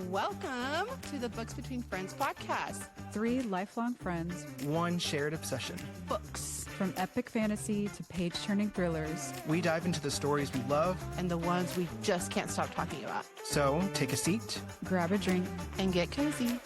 Welcome to the Books Between Friends podcast. 3 lifelong friends, one shared obsession. Books. From epic fantasy to page-turning thrillers. We dive into the stories we love And the ones we just can't stop talking about. So take a seat, Grab a drink. And get cozy.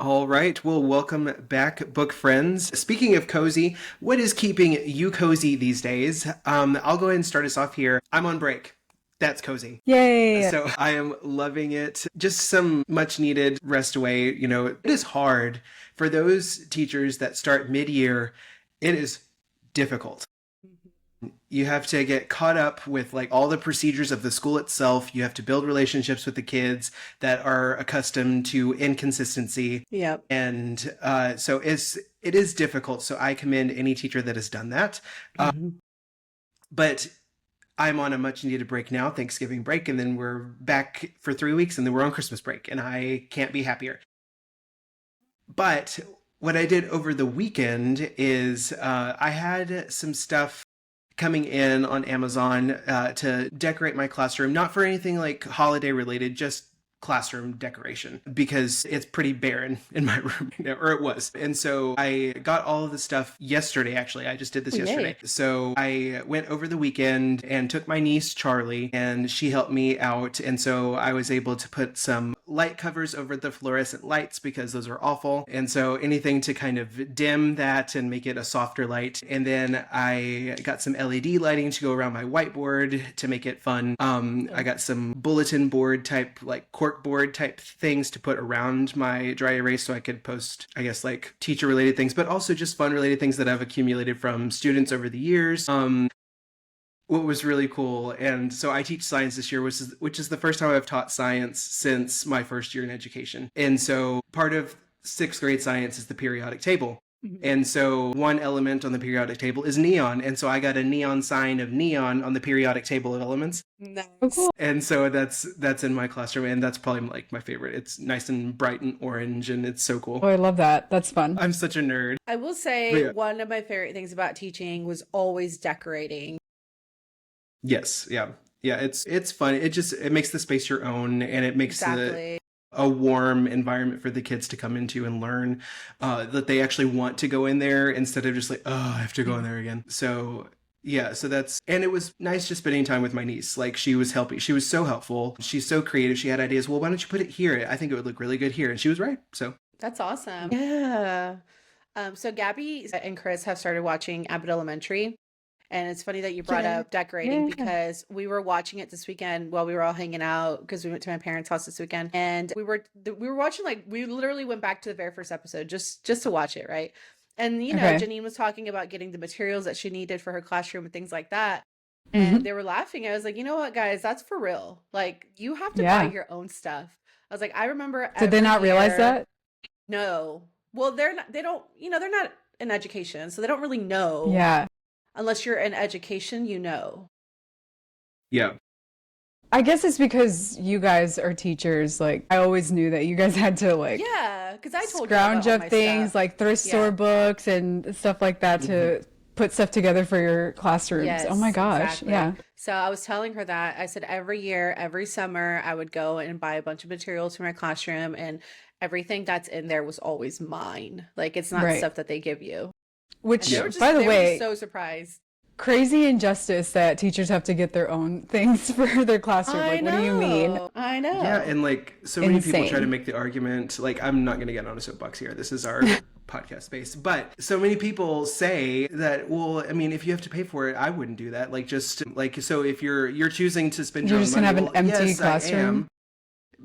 All right, well, welcome back, book friends. Speaking of cozy, what is keeping you cozy these days? I'll go ahead and start us off here. I'm on break. That's cozy. Yay! So I am loving it. Just some much needed rest away. You know, it is hard for those teachers that start mid-year. It is difficult. You have to get caught up with like all the procedures of the school itself. You have to build relationships with the kids that are accustomed to inconsistency. Yep. And so it is difficult. So I commend any teacher that has done that. But I'm on a much needed break now, Thanksgiving break, and then we're back for 3 weeks, and then we're on Christmas break, and I can't be happier. But what I did over the weekend is I had some stuff coming in on Amazon to decorate my classroom, not for anything like holiday related, just classroom decoration, because it's pretty barren in my room, or it was. And so I got all of the stuff yesterday, actually. I just did this yesterday. So I went over the weekend and took my niece, Charlie, and she helped me out. And so I was able to put some light covers over the fluorescent lights because those are awful. And so anything to kind of dim that and make it a softer light. And then I got some LED lighting to go around my whiteboard to make it fun. I got some bulletin board type, like cork board type things to put around my dry erase so I could post, I guess, like teacher related things, but also just fun related things that I've accumulated from students over the years. What was really cool, and so I teach science this year, which is the first time I've taught science since my first year in education. And so part of 6th grade science is the periodic table. And so one element on the periodic table is neon. And so I got a neon sign of neon on the periodic table of elements. Nice. And so that's in my classroom, and that's probably like my favorite. It's nice and bright and orange, and it's so cool. Oh, I love that. That's fun. I'm such a nerd. I will say one of my favorite things about teaching was always decorating. Yes. Yeah. Yeah. It's fun. It makes the space your own, and it makes Exactly. a warm environment for the kids to come into and learn that they actually want to go in there instead of just like, oh, I have to go in there again. So yeah, and it was nice just spending time with my niece. Like, she was helping. She was so helpful. She's so creative. She had ideas. Well, why don't you put it here? I think it would look really good here. And she was right. So That's awesome. Yeah. So Gabby and Chris have started watching Abbott Elementary. And it's funny that you brought up decorating because we were watching it this weekend while we were all hanging out because we went to my parents' house this weekend. And we were watching, like, we literally went back to the very first episode just to watch it, right? And, you know, Janine was talking about getting the materials that she needed for her classroom and things like that. And they were laughing. I was like, you know what, guys, that's for real. Like, you have to buy your own stuff. I was like, I remember. Did they not realize that? No. Well, they're not in education, so they don't really know. Yeah. Unless you're in education, you know. yeah. I guess it's because you guys are teachers. Like, I always knew that you guys had to, like, Yeah, because I told scrounge you about all up my things stuff. like thrift store books and stuff like that to put stuff together for your classrooms. Yes, Oh my gosh. exactly. Yeah. So I was telling her that. I said every year, every summer, I would go and buy a bunch of materials for my classroom, and everything that's in there was always mine. Like, it's not stuff that they give you. Which, They were just, by the they were way, just so surprised. crazy injustice that teachers have to get their own things for their classroom. Like, what do you mean? I know. Yeah. And like, so many people try to Insane. make the argument, like, I'm not going to get on a soapbox here. This is our podcast space. But so many people say that, well, I mean, if you have to pay for it, I wouldn't do that. Like, just like, so if you're choosing to spend your You're own just money, gonna have an empty yes, I classroom? am.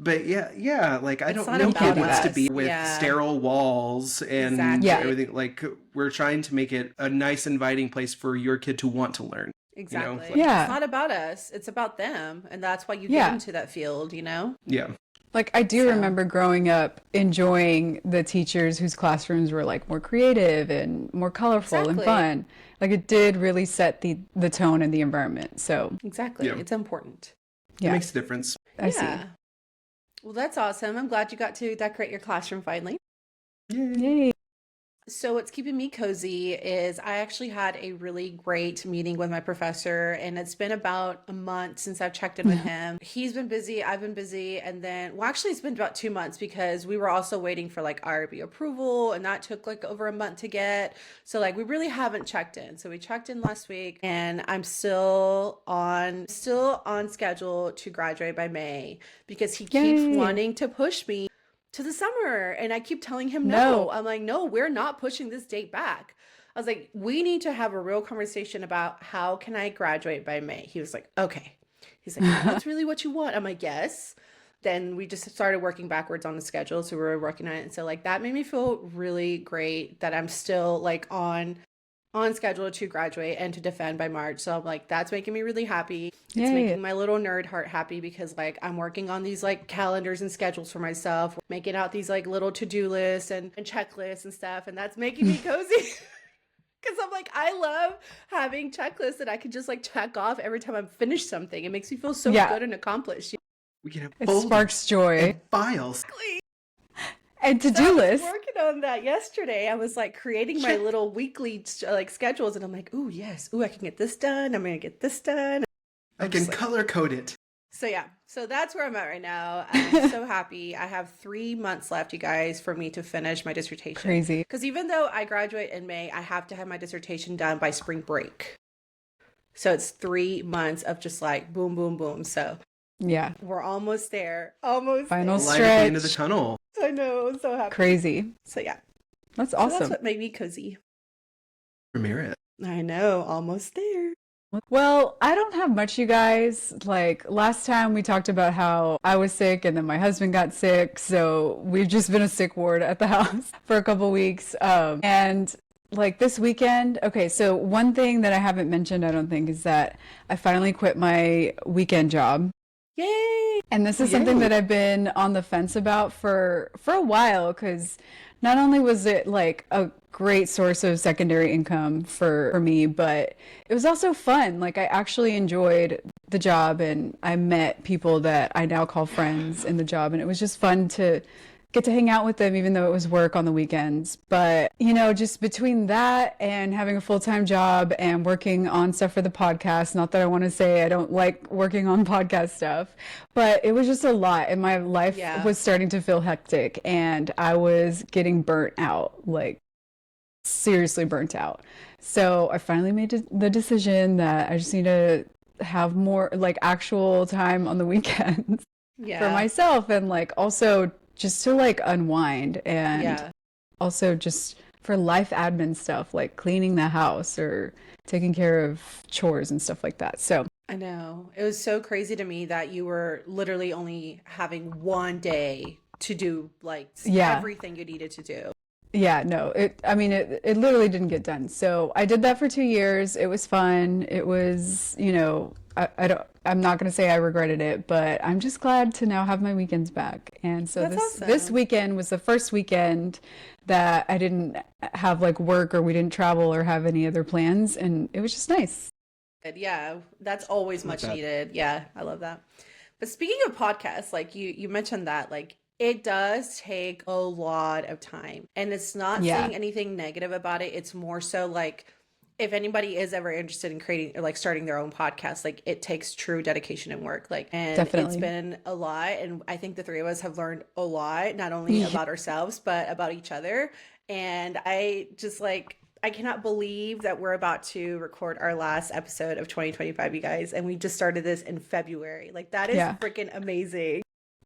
But yeah, like, I It's don't not know about kid wants to us. be with Yeah. sterile walls and Exactly. Yeah. everything. Like, we're trying to make it a nice, inviting place for your kid to want to learn. Exactly. Yeah. It's not about us. It's about them. And that's why you Yeah. get into that field, you know? Yeah. Like, I do remember growing up enjoying the teachers whose classrooms were like more creative and more colorful and Exactly. fun. Like, it did really set the tone and the environment. So Exactly. Yeah. It's important. It yeah, makes a difference. I see. Well, that's awesome. I'm glad you got to decorate your classroom finally. Yay. So what's keeping me cozy is I actually had a really great meeting with my professor, and it's been about a month since I've checked in with him. He's been busy, I've been busy, and then, well, actually it's been about 2 months because we were also waiting for like IRB approval, and that took like over a month to get. So like we really haven't checked in. So we checked in last week, and I'm still on schedule to graduate by May because he keeps Yay. wanting to push me to the summer, and I keep telling him no. I'm like, no, we're not pushing this date back. I was like, we need to have a real conversation about how can I graduate by May. He was like, okay. He's like, that's really what you want. I'm like, yes. Then we just started working backwards on the schedule, so we were working on it, and so like that made me feel really great that I'm still like on schedule to graduate and to defend by March. So I'm like, that's making me really happy. It's making my little nerd heart happy because like I'm working on these like calendars and schedules for myself, making out these like little to-do lists and checklists and stuff. And that's making me cozy. Because I'm like, I love having checklists that I can just like check off every time I'm finished something. It makes me feel so good and accomplished. We can have It folders sparks joy. and files. And to-do list. Working on that yesterday. I was like creating my little weekly like schedules, and I'm like, ooh, yes. Ooh, I can get this done. I'm going to get this done. I can color code it. So yeah, so that's where I'm at right now. I'm so happy. I have 3 months left, you guys, for me to finish my dissertation. Crazy. Because even though I graduate in May, I have to have my dissertation done by spring break. So it's 3 months of just like boom, boom, boom. So yeah, we're almost there. Almost final there. stretch. Light at the end of the tunnel. I know, I'm so happy. Crazy. So yeah, That's so awesome. that's what made me cozy. Ramirez. I know, almost there. Well, I don't have much, you guys. Like last time we talked about how I was sick and then my husband got sick. So we've just been a sick ward at the house for a couple weeks. And like this weekend, okay, so one thing that I haven't mentioned, I don't think, is that I finally quit my weekend job. Yay! And this is something that I've been on the fence about for a while, because not only was it like a great source of secondary income for me, but it was also fun. Like I actually enjoyed the job, and I met people that I now call friends in the job, and it was just fun to get to hang out with them, even though it was work on the weekends. But, you know, just between that and having a full-time job and working on stuff for the podcast, not that I want to say I don't like working on podcast stuff, but it was just a lot. And my life was starting to feel hectic, and I was getting burnt out, like seriously burnt out. So I finally made the decision that I just need to have more like actual time on the weekends for myself, and like also just to like unwind, and also just for life admin stuff like cleaning the house or taking care of chores and stuff like that. So I know. It was so crazy to me that you were literally only having one day to do like everything you needed to do. Yeah, no, it literally didn't get done. So I did that for 2 years. It was fun. It was, you know, I'm not going to say I regretted it, but I'm just glad to now have my weekends back. And so this weekend was the first weekend that I didn't have like work, or we didn't travel or have any other plans. And it was just nice. Yeah, that's always much needed. Yeah, I love that. But speaking of podcasts, like you mentioned that, like, it does take a lot of time, and it's not saying anything negative about it. It's more so like, if anybody is ever interested in creating or like starting their own podcast, like it takes true dedication and work. Like, and Definitely. It's been a lot. And I think the three of us have learned a lot, not only about ourselves, but about each other. And I just like, I cannot believe that we're about to record our last episode of 2025, you guys. And we just started this in February. Like, that is freaking amazing.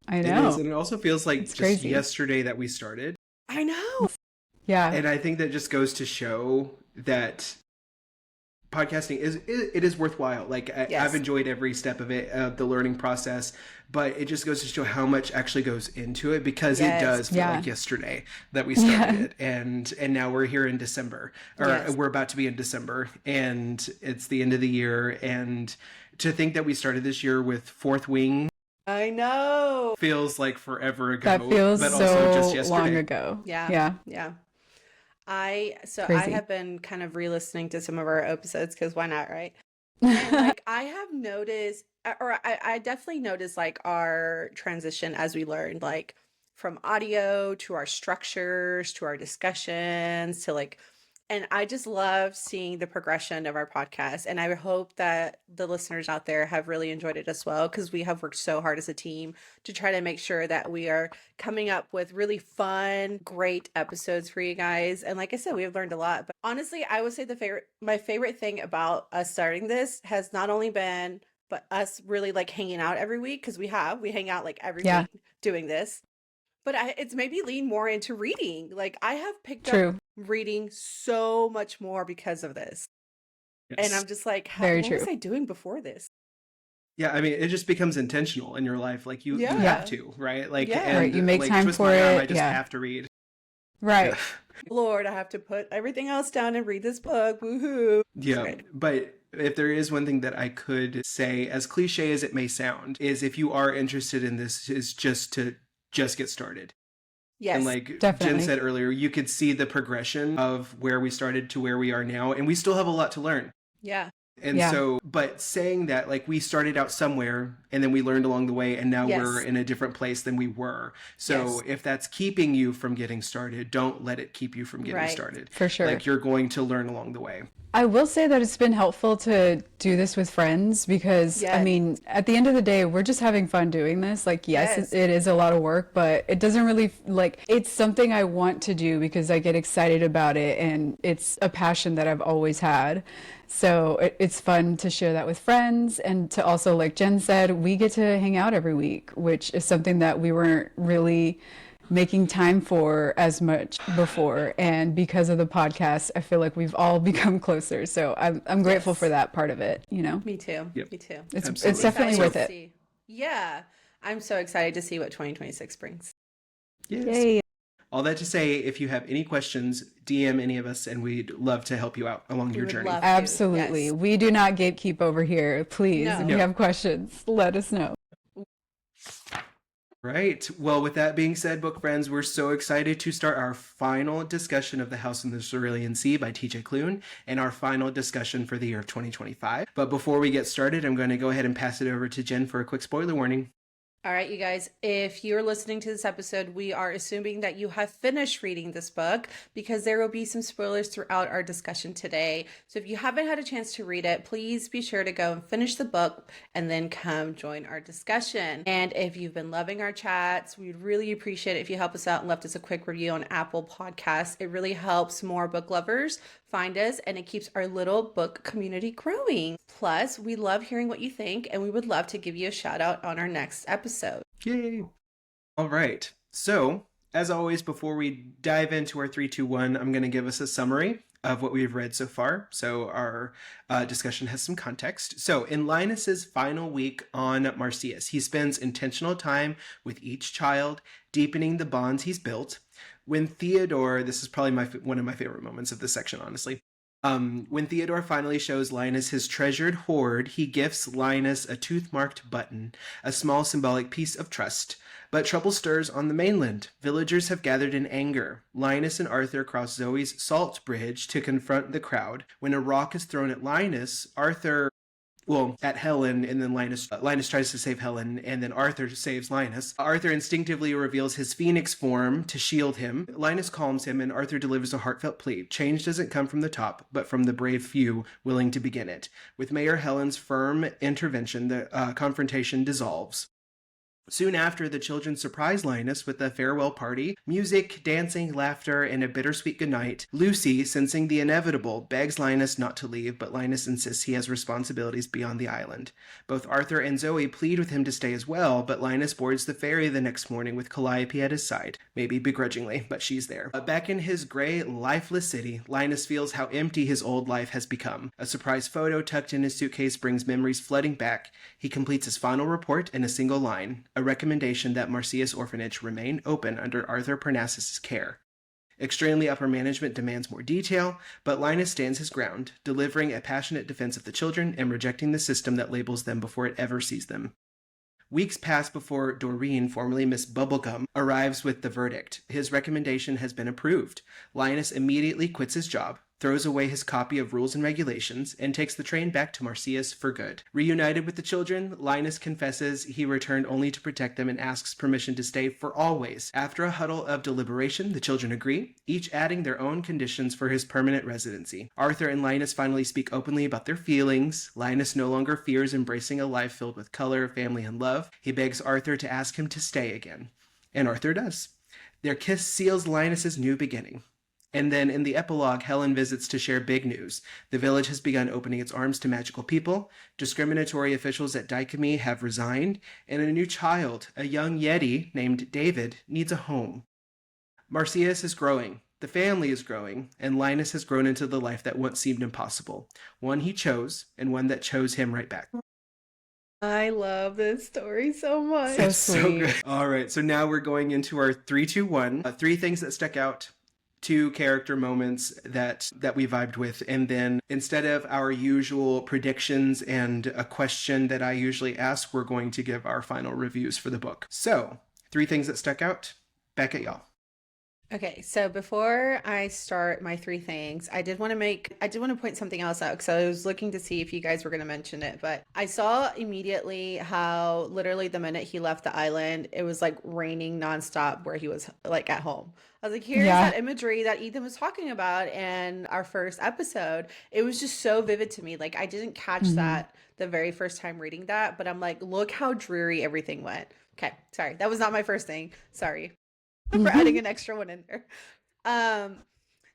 I know. It is, and it also feels like It's just crazy. yesterday that we started. I know. Yeah. And I think that just goes to show that podcasting is worthwhile. Like I've enjoyed every step of it, the learning process, but it just goes to show how much actually goes into it, because it does feel like yesterday that we started it, and now we're here in December, or we're about to be in December, and it's the end of the year. And to think that we started this year with Fourth Wing, I know, feels like forever ago. That feels but so also just yesterday. long ago. Yeah. I have been kind of re-listening to some of our episodes, because why not, right? And like I have noticed, or I definitely noticed like our transition as we learned. Like from audio to our structures to our discussions to like, and I just love seeing the progression of our podcast. And I hope that the listeners out there have really enjoyed it as well, because we have worked so hard as a team to try to make sure that we are coming up with really fun, great episodes for you guys. And like I said, we have learned a lot. But honestly, I would say my favorite thing about us starting this has not only been but us really like hanging out every week, because we hang out like every week doing this. But it's made me lean more into reading. Like I have picked up reading so much more because of this. Yes. And I'm just like, what was I doing before this? Yeah, I mean, it just becomes intentional in your life. Like you have to, right? Like, and, you make like, time twist for my arm, it. I just have to read. Right. Lord, I have to put everything else down and read this book. Woohoo. Yeah, but if there is one thing that I could say, as cliche as it may sound, is if you are interested in this, is just to get started. Yes, and like definitely. Jen said earlier, you could see the progression of where we started to where we are now, and we still have a lot to learn. Yeah. And so, but saying that, like, we started out somewhere and then we learned along the way, and now we're in a different place than we were. So if that's keeping you from getting started, don't let it keep you from getting started. For sure. Like, you're going to learn along the way. I will say that it's been helpful to do this with friends because, I mean, at the end of the day, we're just having fun doing this. Like, yes, it is a lot of work, but it doesn't really, like, it's something I want to do because I get excited about it, and it's a passion that I've always had. So it's fun to share that with friends, and to also, like Jen said, we get to hang out every week, which is something that we weren't really making time for as much before. And because of the podcast, I feel like we've all become closer. So I'm grateful for that part of it, you know? Me too. Yep. Me too. It's definitely worth it. Yeah. I'm so excited to see what 2026 brings. Yes. Yay. All that to say, if you have any questions, DM any of us, and we'd love to help you out along your journey. Absolutely. Yes. We do not gatekeep over here. Please, if you have questions, let us know. Right. Well, with that being said, book friends, we're so excited to start our final discussion of The House in the Cerulean Sea by TJ Klune, and our final discussion for the year of 2025. But before we get started, I'm going to go ahead and pass it over to Jen for a quick spoiler warning. All right, you guys, if you're listening to this episode, we are assuming that you have finished reading this book, because there will be some spoilers throughout our discussion today. So if you haven't had a chance to read it, please be sure to go and finish the book and then come join our discussion. And if you've been loving our chats, we'd really appreciate it if you help us out and left us a quick review on Apple Podcasts. It really helps more book lovers find us, and it keeps our little book community growing. Plus, we love hearing what you think, and we would love to give you a shout out on our next episode. Yay! All right. So, as always, before we dive into our 3, 2, 1, I'm going to give us a summary of what we've read so far. So our discussion has some context. So in Linus's final week on Marsyas, he spends intentional time with each child, deepening the bonds he's built. When Theodore, this is probably one of my favorite moments of this section, honestly. When Theodore finally shows Linus his treasured hoard, he gifts Linus a tooth-marked button, a small symbolic piece of trust. But trouble stirs on the mainland. Villagers have gathered in anger. Linus and Arthur cross Zoe's salt bridge to confront the crowd. When a rock is thrown at Linus, at Helen, and then Linus tries to save Helen, and then Arthur saves Linus. Arthur instinctively reveals his phoenix form to shield him. Linus calms him, and Arthur delivers a heartfelt plea. Change doesn't come from the top, but from the brave few willing to begin it. With Mayor Helen's firm intervention, the confrontation dissolves. Soon after, the children surprise Linus with a farewell party, music, dancing, laughter, and a bittersweet goodnight. Lucy, sensing the inevitable, begs Linus not to leave, but Linus insists he has responsibilities beyond the island. Both Arthur and Zoe plead with him to stay as well, but Linus boards the ferry the next morning with Calliope at his side. Maybe begrudgingly, but she's there. Back in his gray, lifeless city, Linus feels how empty his old life has become. A surprise photo tucked in his suitcase brings memories flooding back. He completes his final report in a single line. A recommendation that Marsyas Orphanage remain open under Arthur Parnassus's care. Extremely upper management demands more detail, but Linus stands his ground, delivering a passionate defense of the children and rejecting the system that labels them before it ever sees them. Weeks pass before Doreen, formerly Miss Bubblegum, arrives with the verdict. His recommendation has been approved. Linus immediately quits his job. throws away his copy of Rules and Regulations, and takes the train back to Marsyas for good. Reunited with the children, Linus confesses he returned only to protect them and asks permission to stay for always. After a huddle of deliberation, the children agree, each adding their own conditions for his permanent residency. Arthur and Linus finally speak openly about their feelings. Linus no longer fears embracing a life filled with color, family, and love. He begs Arthur to ask him to stay again. And Arthur does. Their kiss seals Linus's new beginning. And then in the epilogue, Helen visits to share big news. The village has begun opening its arms to magical people. Discriminatory officials at Dicamy have resigned. And a new child, a young Yeti named David, needs a home. Marsyas is growing. The family is growing. And Linus has grown into the life that once seemed impossible. One he chose, and one that chose him right back. I love this story so much. So It's so sweet. good. All right, so now we're going into our 3, 2, 1. 3 things that stuck out. 2 character moments that we vibed with, and then instead of our usual predictions and a question that I usually ask, we're going to give our final reviews for the book. So 3 things that stuck out. Back at y'all. Okay, so before I start my 3 things, I did want to point something else out because I was looking to see if you guys were going to mention it, but I saw immediately how literally the minute he left the island, it was like raining nonstop where he was like at home. I was like, here's Yeah. that imagery that Ethan was talking about in our first episode. It was just so vivid to me. Like I didn't catch that the very first time reading that, but I'm like, look how dreary everything went. Okay, sorry. That was not my first thing. Sorry for adding an extra one in there.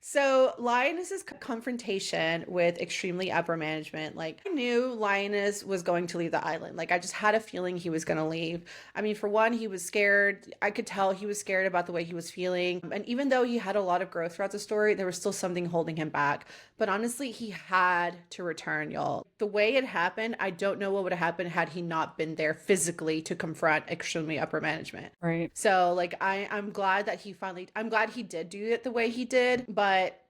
So Linus's confrontation with extremely upper management, like I knew Linus was going to leave the island. Like I just had a feeling he was going to leave. I mean, for one, he was scared. I could tell he was scared about the way he was feeling. And even though he had a lot of growth throughout the story, there was still something holding him back. But honestly, he had to return, y'all. The way it happened, I don't know what would have happened had he not been there physically to confront extremely upper management. Right. So like I'm glad that I'm glad he did do it the way he did, but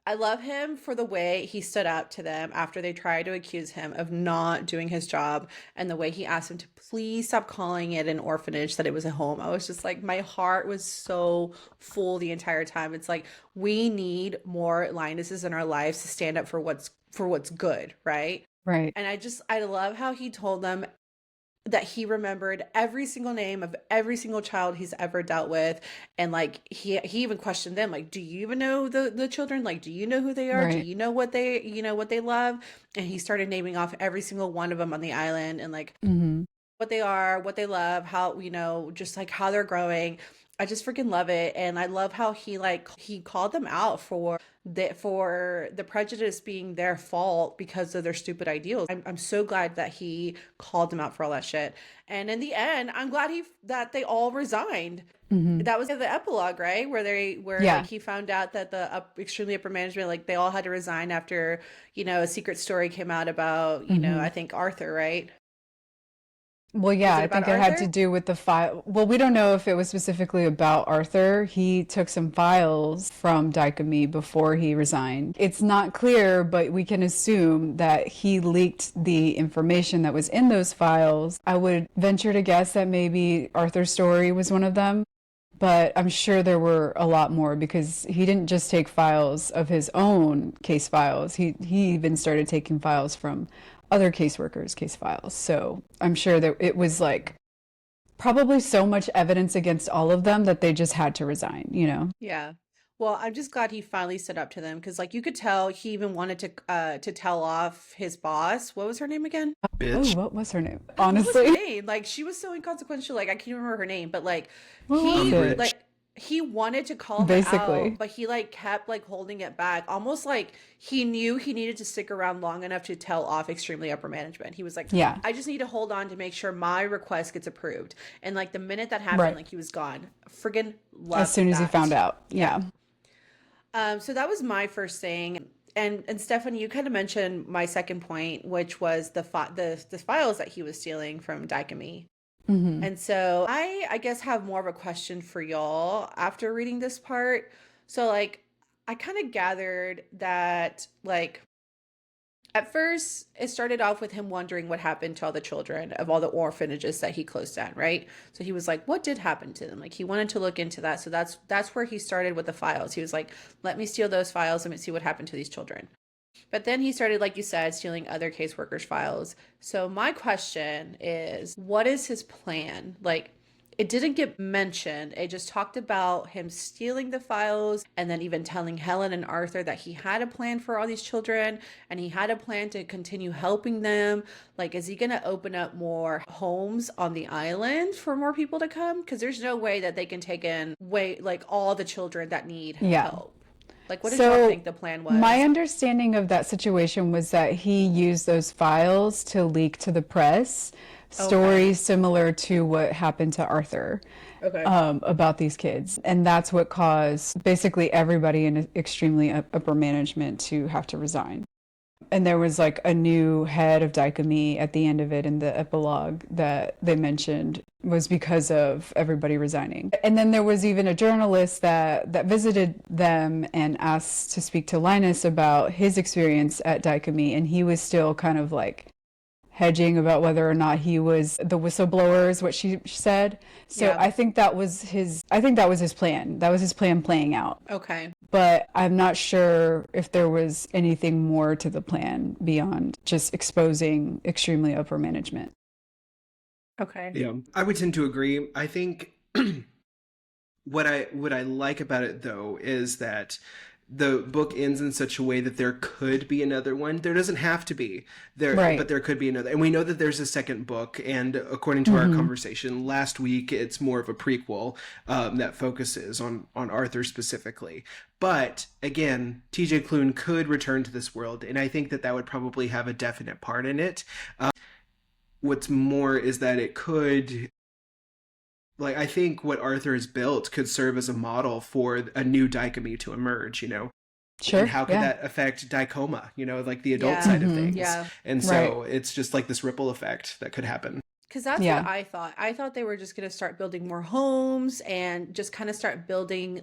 I love him for the way he stood up to them after they tried to accuse him of not doing his job, and the way he asked him to please stop calling it an orphanage, that it was a home. I was just like, my heart was so full the entire time. It's like, we need more Linuses in our lives to stand up for what's good, right? Right. And I love how he told them that he remembered every single name of every single child he's ever dealt with. And like, he even questioned them, like, do you even know the children? Like, do you know who they are? Right. Do you know what they love? And he started naming off every single one of them on the island, and like what they are, what they love, how, just like how they're growing. I just freaking love it. And I love how he called them out for the prejudice being their fault because of their stupid ideals. I'm so glad that he called them out for all that shit. And in the end, I'm glad that they all resigned. That was the epilogue, right? Where Yeah. like, he found out that the extremely upper management, like they all had to resign after, a secret story came out about, I think Arthur, right? Well, yeah, Was it I think about it had Arthur? to do with the file. Well, we don't know if it was specifically about Arthur. He took some files from Dicamy before he resigned. It's not clear, but we can assume that he leaked the information that was in those files. I would venture to guess that maybe Arthur's story was one of them, but I'm sure there were a lot more because he didn't just take files of his own case files. He even started taking files from other caseworkers' case files. So I'm sure that it was like probably so much evidence against all of them that they just had to resign, Yeah. Well, I'm just glad he finally stood up to them, because like you could tell he even wanted to tell off his boss. What was her name again? Bitch. Oh, what was her name? What was her Honestly. name? Like, she was so inconsequential. Like, I can't remember her name, but like What was he it? like he wanted to call her Basically. out, but he like kept like holding it back, almost like he knew he needed to stick around long enough to tell off extremely upper management. He was like, Yeah. I just need to hold on to make sure my request gets approved. And like the minute that happened, Right. like he was gone. Friggin' loved As soon as he that. found out. Yeah. So that was my first thing. And Stephanie, you kind of mentioned my second point, which was the files that he was stealing from Dicamy. Mm-hmm. And so I guess have more of a question for y'all after reading this part. So like I kind of gathered that like At first, it started off with him wondering what happened to all the children of all the orphanages that he closed down, right? So he was like, what did happen to them? Like he wanted to look into that. So that's where he started with the files. He was like, let me steal those files. Let me see what happened to these children. But then he started, like you said, stealing other caseworkers' files. So my question is, what is his plan? Like, it didn't get mentioned. It just talked about him stealing the files and then even telling Helen and Arthur that he had a plan for all these children and he had a plan to continue helping them. Like, is he going to open up more homes on the island for more people to come? Because there's no way that they can take in like all the children that need help. Like, what did y'all think the plan was? My understanding of that situation was that he used those files to leak to the press stories similar to what happened to Arthur about these kids. And that's what caused basically everybody in extremely upper management to have to resign. And there was like a new head of Dichotomy at the end of it in the epilogue that they mentioned was because of everybody resigning. And then there was even a journalist that visited them and asked to speak to Linus about his experience at Dichotomy, and he was still kind of like hedging about whether or not he was the whistleblower, is what she said. So I think that was his plan. That was his plan playing out. Okay. But I'm not sure if there was anything more to the plan beyond just exposing extremely upper management. Okay. Yeah, I would tend to agree. I think what I like about it though is that the book ends in such a way that there could be another one. There doesn't have to be there, but there could be another. And we know that there's a second book. And according to our conversation last week, it's more of a prequel that focuses on Arthur specifically. But again, TJ Klune could return to this world, and I think that would probably have a definite part in it. What's more is that it could. Like, I think what Arthur has built could serve as a model for a new dichotomy to emerge, you know? Sure. And how could that affect dicoma, you know, like the adult side of things? Yeah. And so it's just like this ripple effect that could happen. Because that's what I thought. I thought they were just going to start building more homes and just kind of start building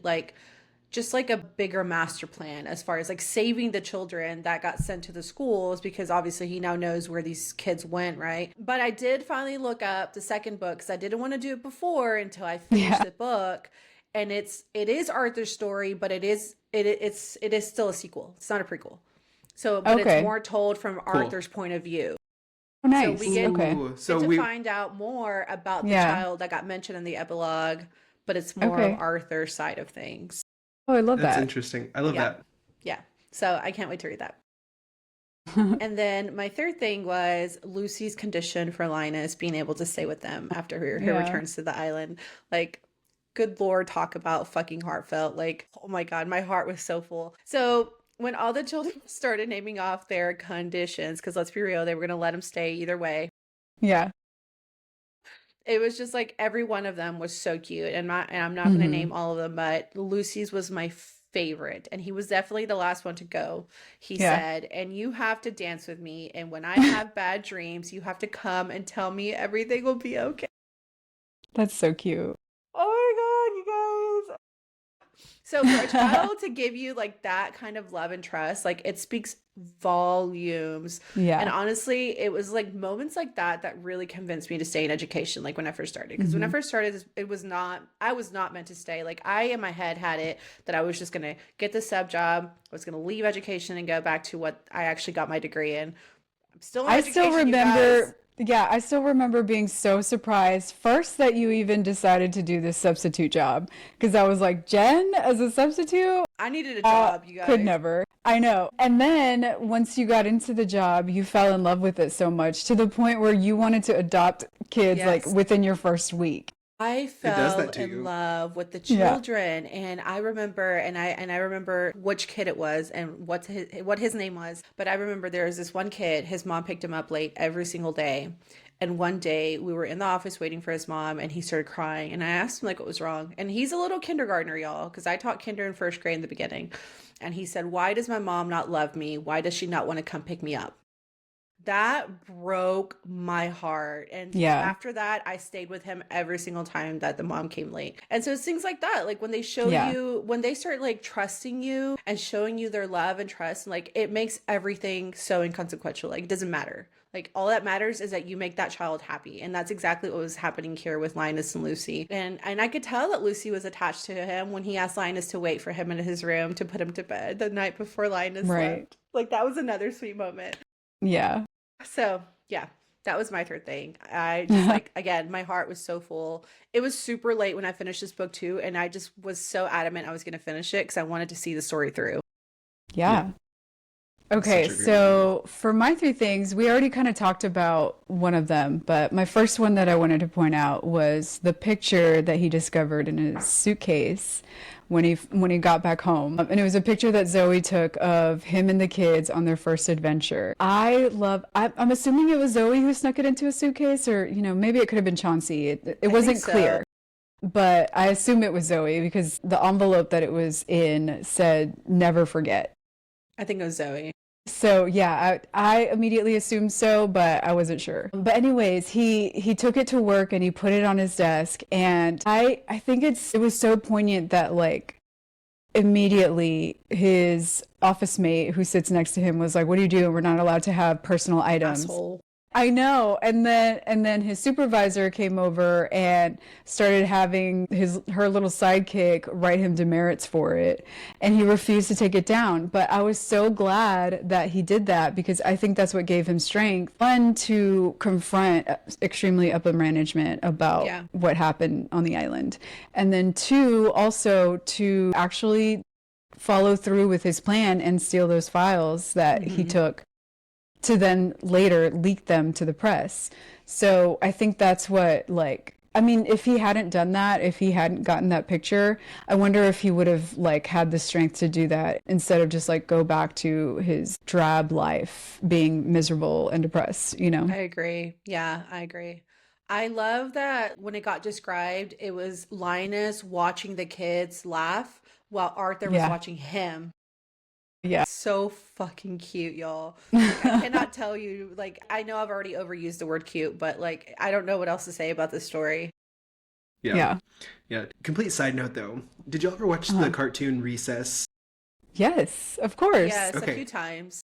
just like a bigger master plan as far as like saving the children that got sent to the schools, because obviously he now knows where these kids went, right? But I did finally look up the second book because I didn't want to do it before until I finished the book. And it is Arthur's story, but it is still a sequel. It's not a prequel. So, but it's more told from Arthur's point of view. Oh, nice. So we get, to find out more about the child that got mentioned in the epilogue, but it's more of Arthur's side of things. Oh, I love that. That's interesting. I love that. Yeah. So I can't wait to read that. And then my third thing was Lucy's condition for Linus being able to stay with them after her returns to the island. Like, good Lord, talk about fucking heartfelt. Like, oh my God, my heart was so full. So when all the children started naming off their conditions, because let's be real, they were going to let them stay either way. Yeah. It was just like every one of them was so cute. And I'm not going to name all of them, but Lucy's was my favorite. And he was definitely the last one to go. He said, and you have to dance with me. And when I have bad dreams, you have to come and tell me everything will be okay. That's so cute. Oh my God, you guys. So for a child to give you like that kind of love and trust, like it speaks volumes. Yeah. And honestly, it was like moments like that really convinced me to stay in education. Like when I first started, because when I first started, I was not meant to stay. Like I, in my head, had it that I was just going to get the sub job. I was going to leave education and go back to what I actually got my degree in. I'm still in education, still remember. Yeah, I still remember being so surprised first that you even decided to do this substitute job, because I was like, Jen as a substitute? I needed a job, you guys. Could never. I know. And then once you got into the job, you fell in love with it so much to the point where you wanted to adopt kids like within your first week. I fell in love with the children, and I remember, and I remember which kid it was and what his name was. But I remember there was this one kid. His mom picked him up late every single day, and one day we were in the office waiting for his mom, and he started crying. And I asked him like what was wrong, and he's a little kindergartner, y'all, because I taught kinder in first grade in the beginning. And he said, "Why does my mom not love me? Why does she not want to come pick me up?" that broke my heart. And Yeah. after that, I stayed with him every single time that the mom came late. And so it's things like that. Like when they show Yeah. you, when they start like trusting you and showing you their love and trust, like it makes everything so inconsequential. Like it doesn't matter. Like all that matters is that you make that child happy. And that's exactly what was happening here with Linus and Lucy. And I could tell that Lucy was attached to him when he asked Linus to wait for him in his room to put him to bed the night before Linus Right. left. Like that was another sweet moment. Yeah. So yeah, that was my third thing. I just like, again, my heart was so full. It was super late when I finished this book too. And I just was so adamant I was going to finish it because I wanted to see the story through. Yeah. Okay, Such a great so for my three things, we already kind of talked about one of them, but my first one that I wanted to point out was the picture that he discovered in his suitcase when he got back home. And it was a picture that Zoe took of him and the kids on their first adventure. I'm assuming it was Zoe who snuck it into a suitcase, or, maybe it could have been Chauncey. It wasn't so. clear. But I assume it was Zoe because the envelope that it was in said, "Never forget." I think it was Zoe. So yeah, I immediately assumed so, but I wasn't sure. But anyways, he took it to work and he put it on his desk, and I think it was so poignant that like immediately his office mate who sits next to him was like, "What do you do? We're not allowed to have personal items." Asshole. I know. And then his supervisor came over and started having her little sidekick write him demerits for it. And he refused to take it down. But I was so glad that he did that because I think that's what gave him strength. One, to confront extremely upper management about what happened on the island. And then two, also to actually follow through with his plan and steal those files that he took, to then later leak them to the press. So I think that's what, like, I mean, if he hadn't done that, if he hadn't gotten that picture, I wonder if he would have like had the strength to do that instead of just like go back to his drab life, being miserable and depressed, I agree. Yeah, I agree. I love that when it got described, it was Linus watching the kids laugh while Arthur was watching him. Yeah. So fucking cute, y'all. Like, I cannot tell you, like, I know I've already overused the word cute, but like, I don't know what else to say about this story. Yeah. Complete side note though. Did you ever watch the cartoon Recess? Yes, of course. Yes, Okay. a few times.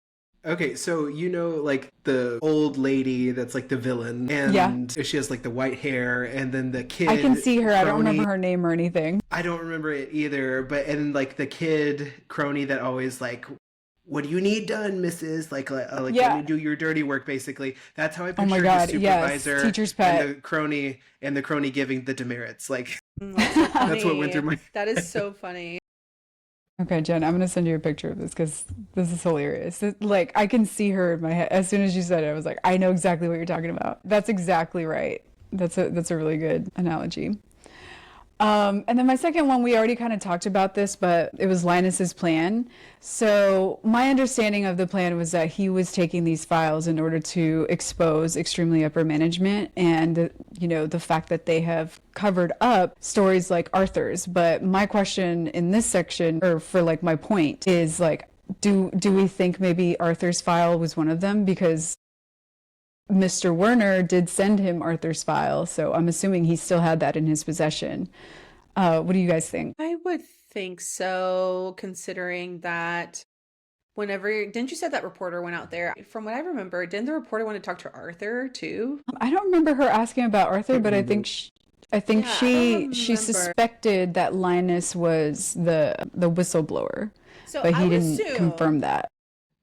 Okay, so like the old lady that's like the villain, and she has like the white hair, and then the kid. I can see her. I don't crony. remember her name or anything. I don't remember it either, and like the kid crony that always like, "What do you need done, Mrs.?" Like let me do your dirty work, basically. That's how I picture the supervisor, teacher's pet, and the crony giving the demerits. Like That's so that's what went through my. That is so funny. Okay, Jen, I'm gonna send you a picture of this because this is hilarious. Like, I can see her in my head. As soon as you said it, I was like, I know exactly what you're talking about. That's exactly right. That's a really good analogy. And then my second one, we already kind of talked about this, but it was Linus's plan. So my understanding of the plan was that he was taking these files in order to expose extremely upper management and, the fact that they have covered up stories like Arthur's. But my question in this section, or for like my point, is like, do we think maybe Arthur's file was one of them? Because Mr. Werner did send him Arthur's file, so I'm assuming he still had that in his possession. What do you guys think? I would think so, considering that didn't you say that reporter went out there? From what I remember, didn't the reporter want to talk to Arthur too? I don't remember her asking about Arthur, but I think she suspected that Linus was the whistleblower, so but he I would didn't assume confirm that.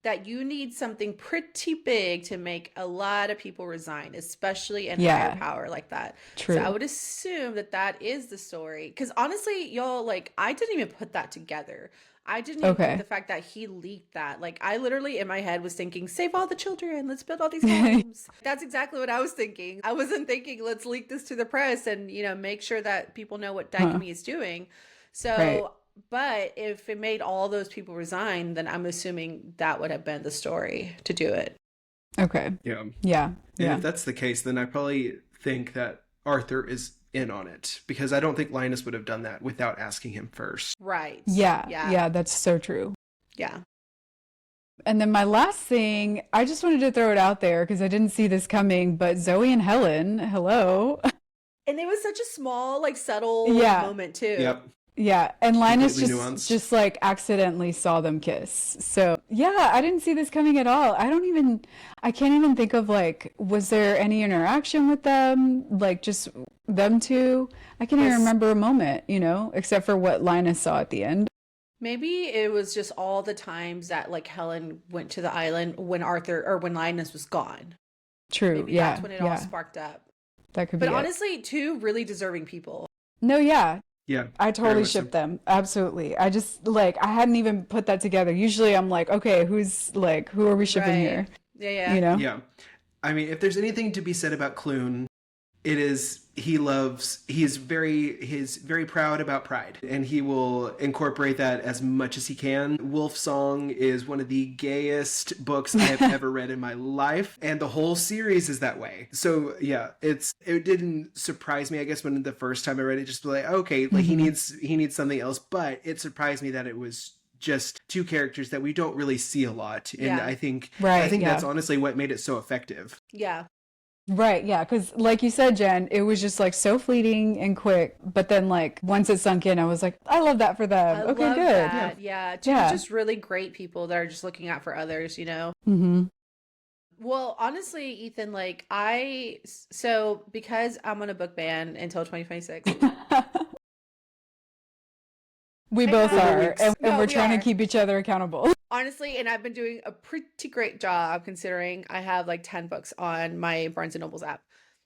That you need something pretty big to make a lot of people resign, especially in higher power like that. True. So I would assume that is the story. Because honestly, y'all, like, I didn't even put that together. I didn't even think the fact that he leaked that. Like, I literally in my head was thinking, save all the children, let's build all these homes. That's exactly what I was thinking. I wasn't thinking, let's leak this to the press and, make sure that people know what Dicamy is doing. So, but if it made all those people resign, then I'm assuming that would have been the story to do it. Okay. Yeah. If that's the case, then I probably think that Arthur is in on it, because I don't think Linus would have done that without asking him first. Right. Yeah, that's so true. Yeah. And then my last thing, I just wanted to throw it out there because I didn't see this coming, but Zoe and Helen, hello. And it was such a small, like subtle moment too. Yep. Yeah, and Linus Completely nuanced. just like accidentally saw them kiss. So yeah, I didn't see this coming at all. I can't even think of like, was there any interaction with them? Like just them two? I can't even remember a moment, except for what Linus saw at the end. Maybe it was just all the times that like Helen went to the island when when Linus was gone. True. Maybe yeah. that's when it all sparked up. That could be But it. honestly, two really deserving people. No, yeah. Yeah. I very totally much so. ship them. Absolutely. I just like I hadn't even put that together. Usually I'm like, okay, who are we shipping here? Yeah. Yeah. I mean, if there's anything to be said about Klune, it is he's very proud about pride, and he will incorporate that as much as he can. Wolf Song is one of the gayest books I have ever read in my life, and the whole series is that way. So yeah, it didn't surprise me, I guess, when the first time I read it, just like, okay, like he needs something else, but it surprised me that it was just two characters that we don't really see a lot. And I think that's honestly what made it so effective. Yeah. Right, yeah, because like you said, Jen, it was just like so fleeting and quick. But then like once it sunk in, I was like, I love that for them. I Okay, love good. that. Yeah. Two just really great people that are just looking out for others, Mm-hmm. Well, honestly, Ethan, like because I'm on a book ban until 2026. We both are, and No, we're we trying are. to keep each other accountable. Honestly, and I've been doing a pretty great job considering I have like 10 books on my Barnes & Noble's app.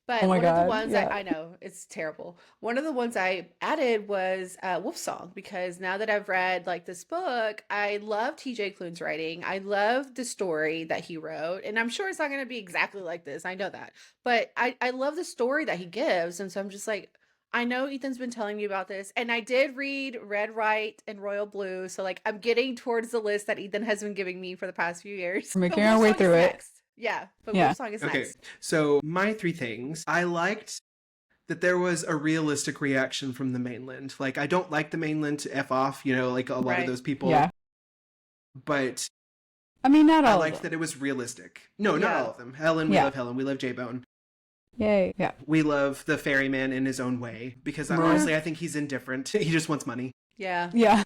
But Oh my one of the God, ones yeah. I know, it's terrible. One of the ones I added was Wolf Song, because now that I've read like this book, I love TJ Klune's writing. I love the story that he wrote. And I'm sure it's not going to be exactly like this. I know that. But I love the story that he gives. And so I'm just like, I know Ethan's been telling me about this, and I did read Red, White, and Royal Blue. So like I'm getting towards the list that Ethan has been giving me for the past few years. We're making But our Wolf way Song is through it. next. Yeah, but Yeah. Wolf Song is Okay, next. so my three things. I liked that there was a realistic reaction from the mainland. Like, I don't like the mainland to F off, like a lot of Right. those people. Yeah. But I mean, not I all liked of that them. it was realistic. No, not Yeah. all of them. Helen, we Yeah. love Helen. We love J-Bone. Yay. Yeah. We love the ferryman in his own way. Because honestly, I think he's indifferent. He just wants money. Yeah. Yeah.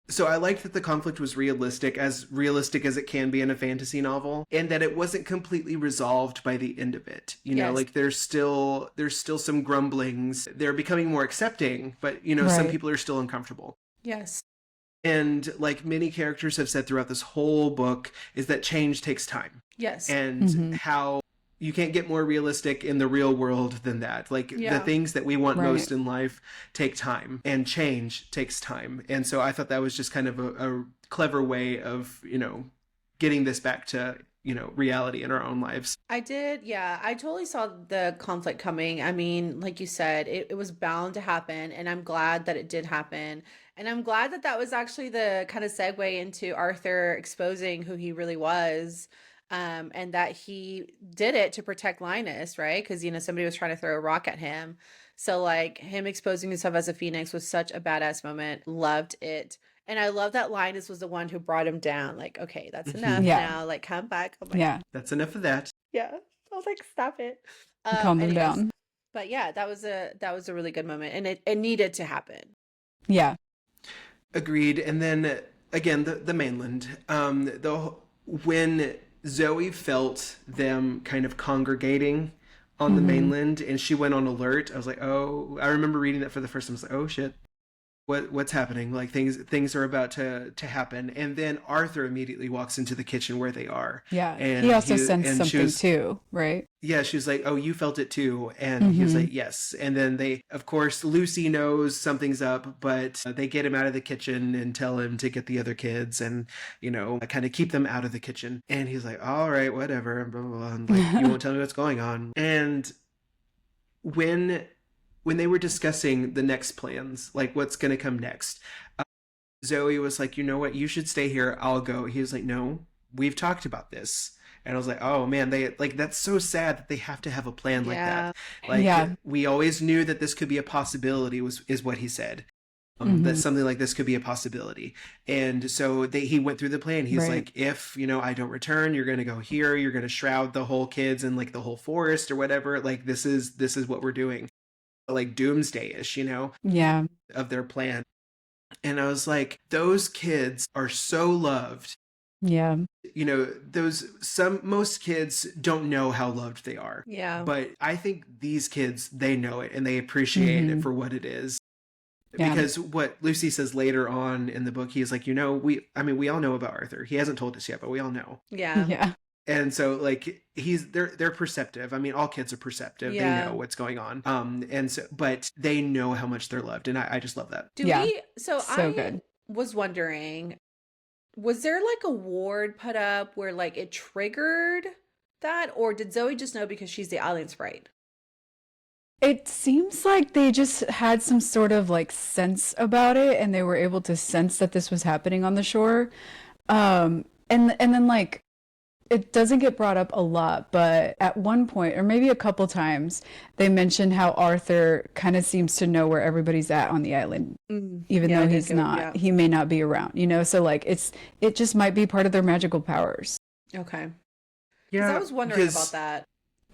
So I liked that the conflict was realistic as it can be in a fantasy novel, and that it wasn't completely resolved by the end of it. Yes. Like there's still some grumblings. They're becoming more accepting, but some Right. people are still uncomfortable. Yes. And like many characters have said throughout this whole book, is that change takes time, Yes. and how you can't get more realistic in the real world than that. Like Yeah. the things that we want Right. most in life take time, and change takes time. And so I thought that was just kind of a clever way of, getting this back to, reality in our own lives. I did. Yeah. I totally saw the conflict coming. I mean, like you said, it was bound to happen, and I'm glad that it did happen. And I'm glad that that was actually the kind of segue into Arthur exposing who he really was. And that he did it to protect Linus, right? Because, somebody was trying to throw a rock at him. So like him exposing himself as a phoenix was such a badass moment. Loved it. And I love that Linus was the one who brought him down. Like, okay, that's enough Yeah. now. Like, come back. I'm like, Yeah. That's enough of that. yeah. I was like, stop it. Calm them anyways. down. But yeah, that was a really good moment, and it needed to happen. Yeah. Agreed. And then again, the mainland. When Zoe felt them kind of congregating on the mainland, and she went on alert, I was like, oh, I remember reading that for the first time. I was like, oh shit, what's happening? Like things are about to happen. And then Arthur immediately walks into the kitchen where they are. Yeah. And he also she sensed something was- too, right? Yeah, she was like, oh, you felt it too. And he was like, yes. And then of course, Lucy knows something's up, but they get him out of the kitchen and tell him to get the other kids and, kind of keep them out of the kitchen. And he's like, all right, whatever. And blah, blah, blah. And like, you won't tell me what's going on. And when they were discussing the next plans, like what's going to come next, Zoe was like, you know what? You should stay here. I'll go. He was like, no, we've talked about this. And I was like, oh man, that's so sad that they have to have a plan like that. Like, Yeah. we always knew that this could be a possibility is what he said. that something like this could be a possibility. And so he went through the plan. He's like, if, I don't return, you're going to go here, you're going to shroud the whole kids in like the whole forest or whatever. Like, this is what we're doing. Like doomsday-ish, Yeah. of their plan. And I was like, those kids are so loved. Yeah. Most kids don't know how loved they are. Yeah. But I think these kids, they know it and they appreciate it for what it is. Yeah. Because what Lucy says later on in the book, he's like, we all know about Arthur. He hasn't told us yet, but we all know. Yeah. Yeah. And so like they're perceptive. I mean, all kids are perceptive. Yeah. They know what's going on. But they know how much they're loved. And I just love that. I good. was wondering, was there like a ward put up where like it triggered that, or did Zoe just know because she's the island sprite? It seems like they just had some sort of like sense about it, and they were able to sense that this was happening on the shore. And then like it doesn't get brought up a lot, but at one point, or maybe a couple times, they mention how Arthur kind of seems to know where everybody's at on the island, even though he's not. Yeah. He may not be around, So like it just might be part of their magical powers. Okay. Yeah, I was wondering about that.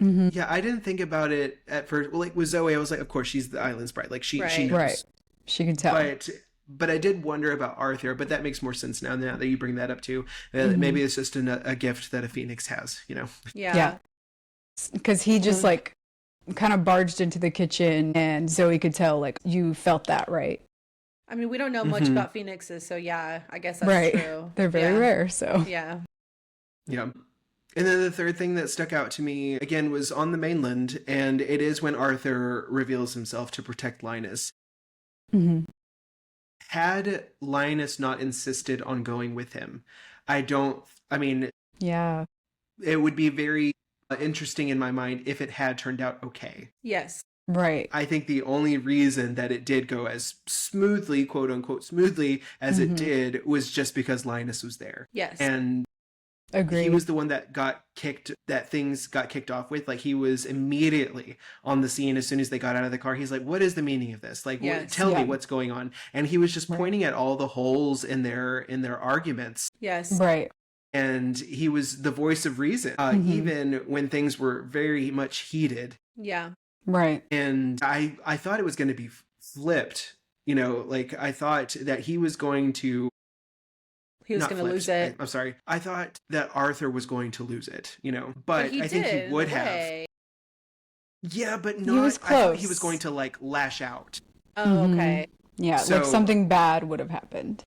Mm-hmm. Yeah, I didn't think about it at first. Well, like with Zoe, I was like, of course, she's the island sprite. Like she knows. Right. She can tell. But I did wonder about Arthur, but that makes more sense now that you bring that up too. Maybe it's just a gift that a phoenix has, Yeah. Because he just like kind of barged into the kitchen, and Zoe could tell like you felt that, right? I mean, we don't know much about phoenixes, so yeah, I guess that's true. They're very rare, so yeah. Yeah. And then the third thing that stuck out to me, again, was on the mainland, and it is when Arthur reveals himself to protect Linus. Mm-hmm. Had Linus not insisted on going with him, yeah, it would be very interesting in my mind if it had turned out okay. Yes. Right. I think the only reason that it did go as smoothly, quote unquote, smoothly as it did was just because Linus was there. Yes. And agreed. He was the one that things got kicked off with. Like, he was immediately on the scene as soon as they got out of the car. He's like, what is the meaning of this? Like, tell me what's going on. And he was just pointing at all the holes in their arguments. Yes. Right. And he was the voice of reason, even when things were very much heated. Yeah. Right. And I thought it was going to be flipped. Like, I thought that he was going to lose it. I'm sorry. I thought that Arthur was going to lose it, but I think he would have. Yeah, but not. He was close. I thought he was going to like lash out. Oh, okay. Yeah, so, like something bad would have happened.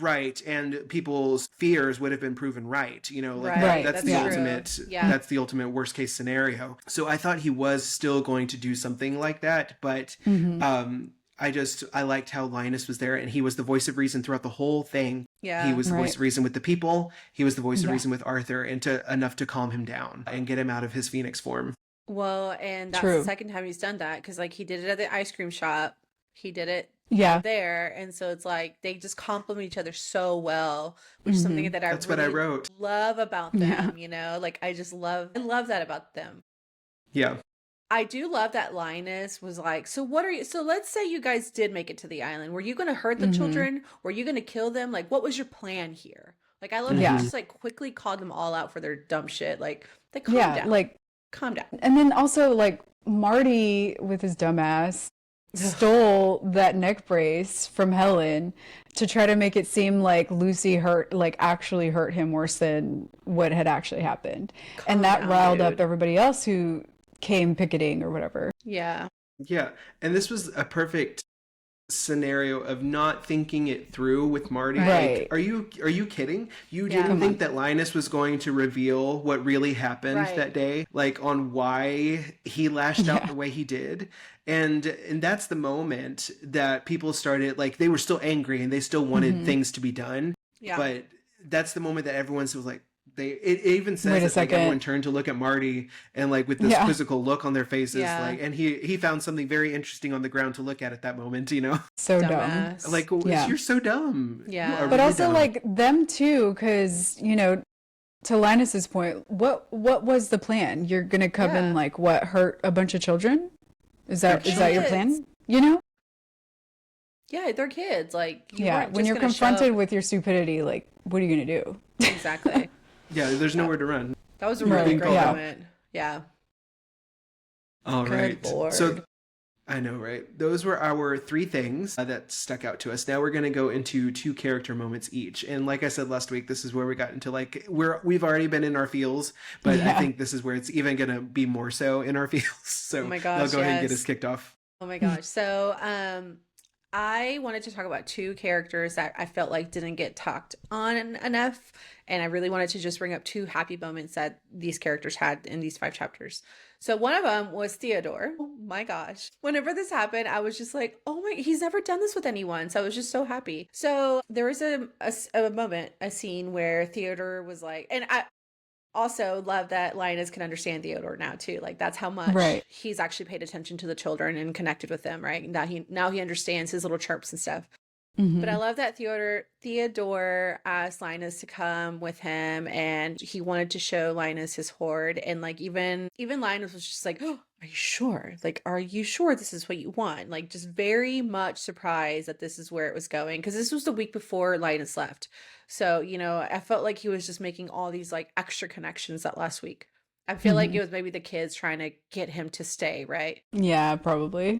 Right, and people's fears would have been proven right. That's the ultimate. Yeah. That's the ultimate worst case scenario. So I thought he was still going to do something like that, but I liked how Linus was there, and he was the voice of reason throughout the whole thing. Yeah. He was the voice of reason with the people. He was the voice of reason with Arthur, and enough to calm him down and get him out of his phoenix form. Well, and that's the second time he's done that, because like he did it at the ice cream shop. He did it there, and so it's like they just complement each other so well, which is something that that's what I wrote. Love about them. Like I love that about them. Yeah. I do love that Linus was like, so let's say you guys did make it to the island. Were you going to hurt the children? Were you going to kill them? Like, what was your plan here? Like, I love that he just like quickly called them all out for their dumb shit. Like, they calm down. Like, calm down. And then also like Marty with his dumb ass stole that neck brace from Helen to try to make it seem like Lucy actually hurt him worse than what had actually happened. And that riled up everybody else who came picketing or whatever. Yeah. And this was a perfect scenario of not thinking it through with Marty. Right. Like, are you kidding? You didn't think that Linus was going to reveal what really happened that day, like on why he lashed out the way he did. And that's the moment that people started, like, they were still angry and they still wanted things to be done. Yeah. But that's the moment that everyone was like, it even says that like, everyone turned to look at Marty and like with this quizzical look on their faces, like, and he found something very interesting on the ground to look at that moment, So dumbass. Dumb. Like, you're so dumb. Yeah. But really also dumb. Like them too, because to Linus's point, what was the plan? You're gonna come and like hurt a bunch of children? Is that your plan? Yeah, they're kids. Like, you Yeah, weren't when just you're gonna show confronted up- with your stupidity, like, what are you gonna do? Exactly. Yeah, there's nowhere to run. That was a Right, really great yeah. moment. Yeah. All Good right. Lord. So I know, right? Those were our three things that stuck out to us. Now we're going to go into two character moments each. And like I said last week, this is where we got into like we've already been in our feels, but I Yeah. think this is where it's even going to be more so in our feels. So Oh my I'll gosh, go ahead and get yes. us kicked off. Oh my gosh. So, I wanted to talk about two characters that I felt like didn't get talked on enough. And I really wanted to just bring up two happy moments that these characters had in these 5 chapters. So one of them was Theodore. Oh my gosh. Whenever this happened, I was just like, oh my, he's never done this with anyone. So I was just so happy. So there was a moment, a scene where Theodore was like, and I also love that Linus can understand Theodore now too. Like, that's how much Right. he's actually paid attention to the children and connected with them, right? Now he understands his little chirps and stuff. Mhm. But I love that Theodore asked Linus to come with him, and he wanted to show Linus his hoard. And like even Linus was just like, oh, are you sure? Like, are you sure this is what you want? Like, just very much surprised that this is where it was going, because this was the week before Linus left. So, you know, I felt like he was just making all these like extra connections that last week. I feel like Mhm. it was maybe the kids trying to get him to stay, right? Yeah, probably.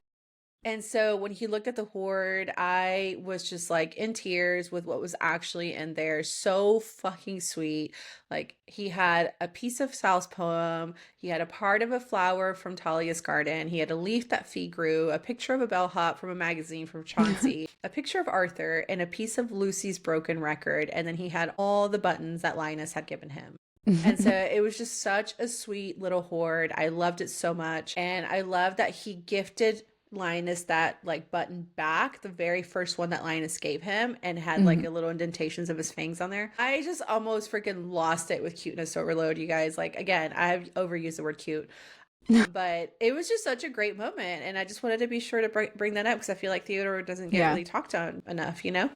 And so when he looked at the hoard, I was just like in tears with what was actually in there. So fucking sweet. Like, he had a piece of Sal's poem. He had a part of a flower from Talia's garden. He had a leaf that Fee grew, a picture of a bellhop from a magazine from Chauncey, a picture of Arthur, and a piece of Lucy's broken record. And then he had all the buttons that Linus had given him. And so it was just such a sweet little hoard. I loved it so much. And I love that he gifted Linus that like button back, the very first one that Linus gave him, and had like a little indentations of his fangs on there. I just almost freaking lost it with cuteness overload, you guys. Like, again, I have overused the word cute, but it was just such a great moment, and I just wanted to be sure to bring that up because I feel like Theodore doesn't get really talked on enough, you know?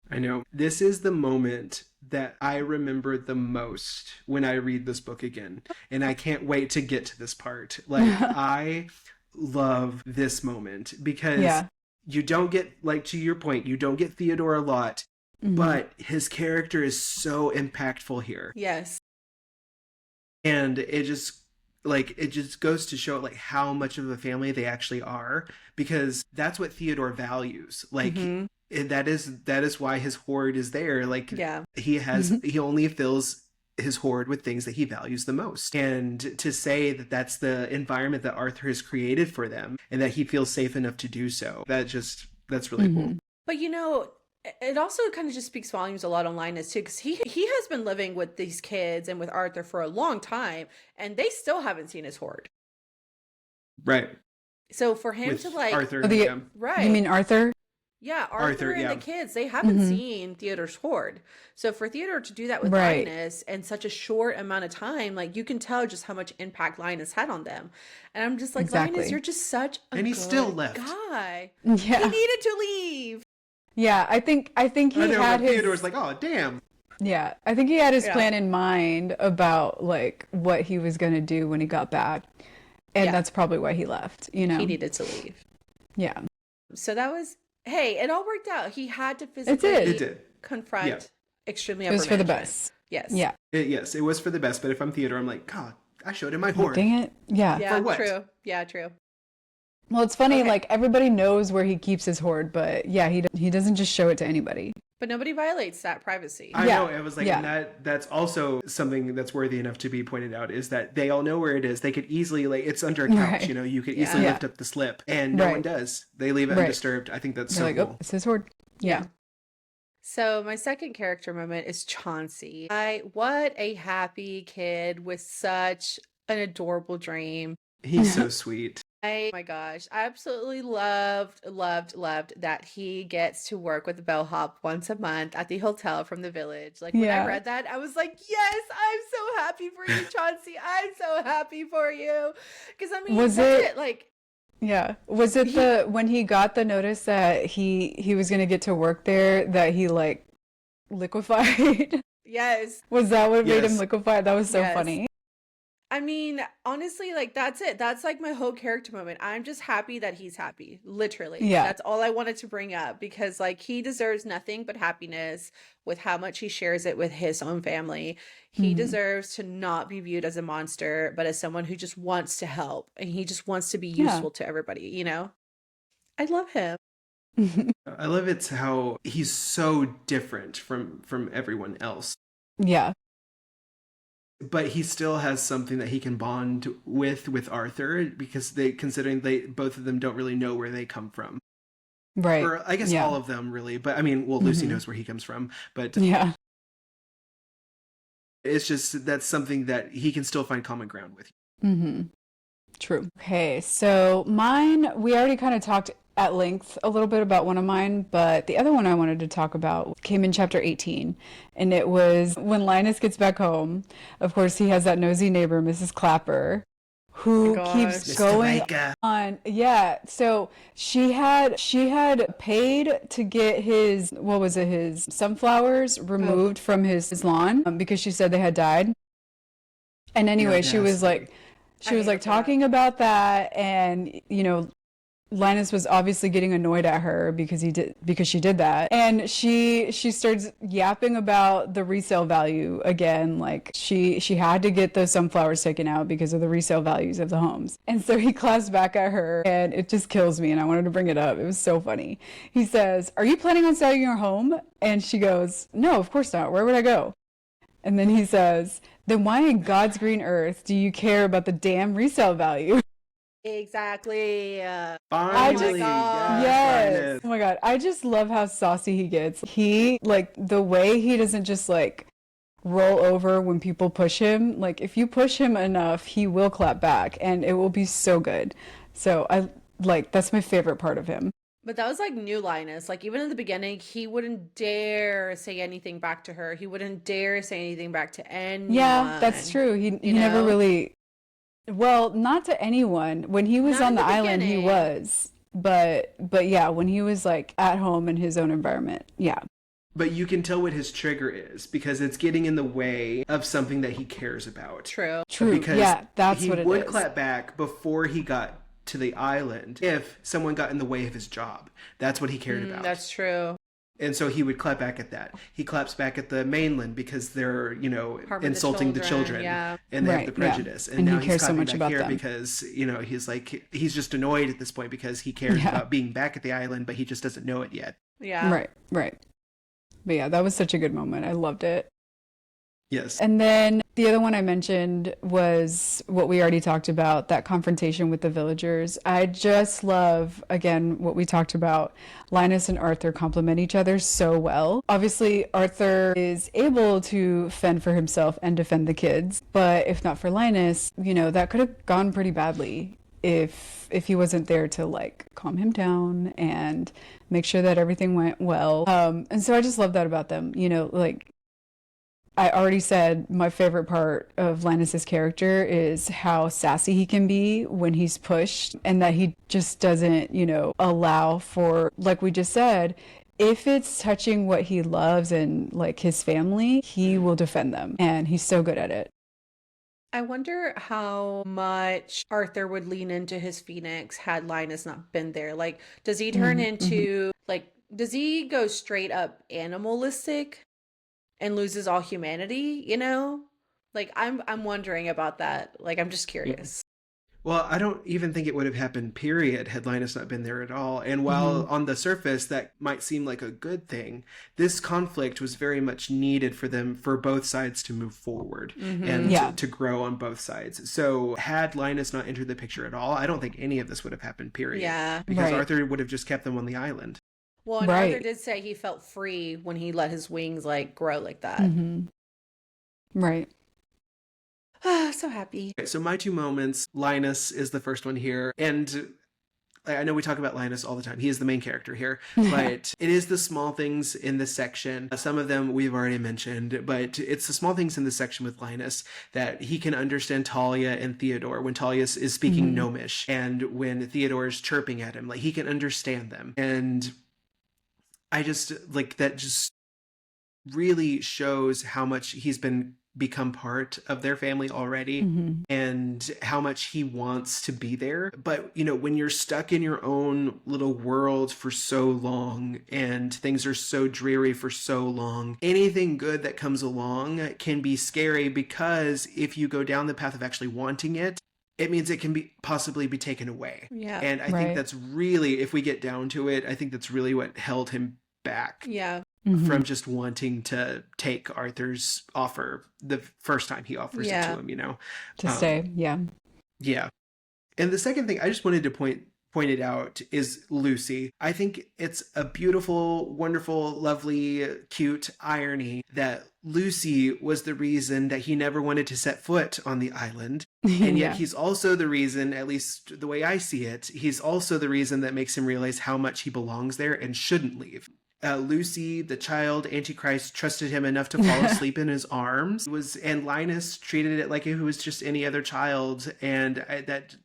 I know. This is the moment that I remember the most when I read this book again. And I can't wait to get to this part. Like, I love this moment because you don't get, like, to your point, you don't get Theodore a lot, but his character is so impactful here. Yes. And it just goes to show like how much of a family they actually are, because that's what Theodore values. Like, that is why his hoard is there. Like, he only fills his hoard with things that he values the most. And to say that that's the environment that Arthur has created for them and that he feels safe enough to do so, that's really cool. But you know, it also kind of just speaks volumes a lot on Linus too, because he has been living with these kids and with Arthur for a long time, and they still haven't seen his hoard. Right. So for him With to like Arthur, right? You mean Arthur? Yeah, Arthur and the kids, they haven't seen Theodore's hoard. So for Theodore to do that with Linus in such a short amount of time, like, you can tell just how much impact Linus had on them. And I'm just like, Linus, you're just such a and he good still left. guy. Yeah. He needed to leave. Yeah, I think he had his Theodore's like, oh damn. Yeah, I think he had his plan in mind about like what he was going to do when he got back. And that's probably why he left, you know. He needed to leave. Yeah. So that was, hey, it all worked out. He had to physically confront extremely upper It was for the management. best. Yes. Yeah. It was for the best. But if I'm Theodore, I'm like, God, I showed him my hoard. Dang it. Yeah. Yeah, For what? true. Yeah, true. Well, it's funny, like, everybody knows where he keeps his hoard, but yeah, he doesn't just show it to anybody. But nobody violates that privacy. I know. It was like, and that's also something that's worthy enough to be pointed out, is that they all know where it is. They could easily, like, it's under a couch, you know, you could easily lift up the slip, and no one does. They leave it undisturbed. I think that's so like, cool. oh, it's his hoard. Yeah. So my second character moment is Chauncey. What a happy kid with such an adorable dream. He's so sweet. Oh my gosh, I absolutely loved that he gets to work with the bellhop once a month at the hotel from the village. Like, when I read that, I was like, yes, I'm so happy for you, Chauncey. I'm so happy for you. Because I mean, Was that's it like, yeah. Was it when he got the notice that he was going to get to work there that he like liquefied? yes. Was that what made him liquefy? That was so funny. I mean, honestly, like that's it. That's like my whole character moment. I'm just happy that he's happy. Literally. Yeah. That's all I wanted to bring up because like he deserves nothing but happiness with how much he shares it with his own family. He Mhm. deserves to not be viewed as a monster, but as someone who just wants to help and he just wants to be Yeah. useful to everybody, you know? I love him. I love it's how he's so different from everyone else, Yeah. but he still has something that he can bond with Arthur because considering both of them don't really know where they come from. Right. Or I guess Yeah. all of them really, but I mean, well, Lucy Mhm. knows where he comes from, but Yeah. it's just that's something that he can still find common ground with. Mm-hmm. True. Okay, so mine, we already kind of talked at length a little bit about one of mine, but the other one I wanted to talk about came in chapter 18, and it was when Linus gets back home. Of course, he has that nosy neighbor, Mrs. Clapper, who gosh. keeps Mr. going Baker. on. Yeah, so she had paid to get his, what was it, his sunflowers removed from his lawn because she said they had died. And anyway, she was like, I hate her for that. talking about that, and Linus was obviously getting annoyed at her because she did that, and she starts yapping about the resale value again, like she had to get those sunflowers taken out because of the resale values of the homes. And so he claps back at her, and it just kills me, and I wanted to bring it up. It was so funny. He says, "Are you planning on selling your home?" And she goes, "No, of course not. Where would I go?" And then he says, "Then why in God's green earth do you care about the damn resale value?" Exactly. Finally, God. Yes. Linus. Oh my God. I just love how saucy he gets. He, like, the way he doesn't just, like, roll over when people push him. Like, if you push him enough, he will clap back, and it will be so good. So, that's my favorite part of him. But that was like new Linus. Like even in the beginning, he wouldn't dare say anything back to her. He wouldn't dare say anything back to anyone. Yeah, that's true. He never really, well, not to anyone. When he was Not on in the the island, he beginning. was. But yeah, when he was like at home in his own environment, yeah. But you can tell what his trigger is because it's getting in the way of something that he cares about. True. True. Because Yeah, that's he what it would is. clap back before he got to the island if someone got in the way of his job. That's what he cared about. That's true. And so he would clap back at that. He claps back at the mainland because they're, Harming the insulting the children, yeah. and they have Right, the prejudice. yeah. And And now he he's cares so clapping much back about here them. because, he's just annoyed at this point because he cares Yeah. about being back at the island, but he just doesn't know it yet. Yeah. Right. But yeah, that was such a good moment. I loved it. Yes. And then the other one I mentioned was what we already talked about, that confrontation with the villagers. I just love, again, what we talked about. Linus and Arthur complement each other so well. Obviously, Arthur is able to fend for himself and defend the kids, but if not for Linus, that could have gone pretty badly if he wasn't there to like calm him down and make sure that everything went well. And so I just love that about them. Like I already said, my favorite part of Linus's character is how sassy he can be when he's pushed, and that he just doesn't, allow for, like we just said, if it's touching what he loves and like his family, he will defend them, and he's so good at it. I wonder how much Arthur would lean into his Phoenix had Linus not been there. Like, does he turn into does he go straight up animalistic and loses all humanity, Like I'm wondering about that. Like I'm just curious. Well, I don't even think it would have happened, period, had Linus not been there at all. And while on the surface that might seem like a good thing, this conflict was very much needed for both sides to move forward and to grow on both sides. So had Linus not entered the picture at all, I don't think any of this would have happened, period. Yeah. Because Arthur would have just kept them on the island. Well, and Arthur did say he felt free when he let his wings like grow like that. Right. So happy. Okay, so my two moments, Linus is the first one here. And I know we talk about Linus all the time. He is the main character here. But it is the small things in this section. Some of them we've already mentioned. But it's the small things in this section with Linus that he can understand Talia and Theodore when Talia is speaking Gnomish. And when Theodore is chirping at him. Like, he can understand them. And I just, like, that just really shows how much he's been become part of their family already and how much he wants to be there. But, you know, when you're stuck in your own little world for so long and things are so dreary for so long, anything good that comes along can be scary, because if you go down the path of actually wanting it, it means it can be possibly be taken away. Yeah. And I think that's really, if we get down to it, I think that's really what held him back. Yeah. From just wanting to take Arthur's offer the first time he offers it to him, you know, to stay. Yeah. Yeah. And the second thing I just wanted to point it out is Lucy. I think it's a beautiful, wonderful, lovely, cute irony that Lucy was the reason that he never wanted to set foot on the island. And yet he's also the reason, at least the way I see it, he's also the reason that makes him realize how much he belongs there and shouldn't leave. Lucy, the child Antichrist, trusted him enough to fall asleep in his arms. And Linus treated it like it was just any other child, and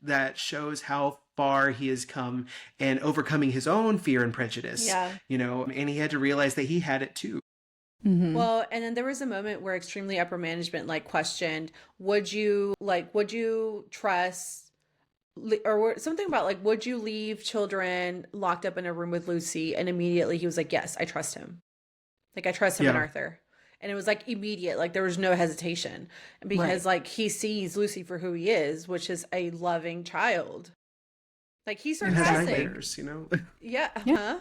that shows how far he has come and overcoming his own fear and prejudice. Yeah, you know, and he had to realize that he had it too. Well, and then there was a moment where extremely upper management like questioned, would you trust, or something about like, would you leave children locked up in a room with Lucy? And immediately he was like, yes, I trust him. Like, I trust him and Arthur. And it was like immediate, like there was no hesitation, because like he sees Lucy for who he is, which is a loving child. Like, he's sarcastic. Has nightmares, you know? Yeah. Huh?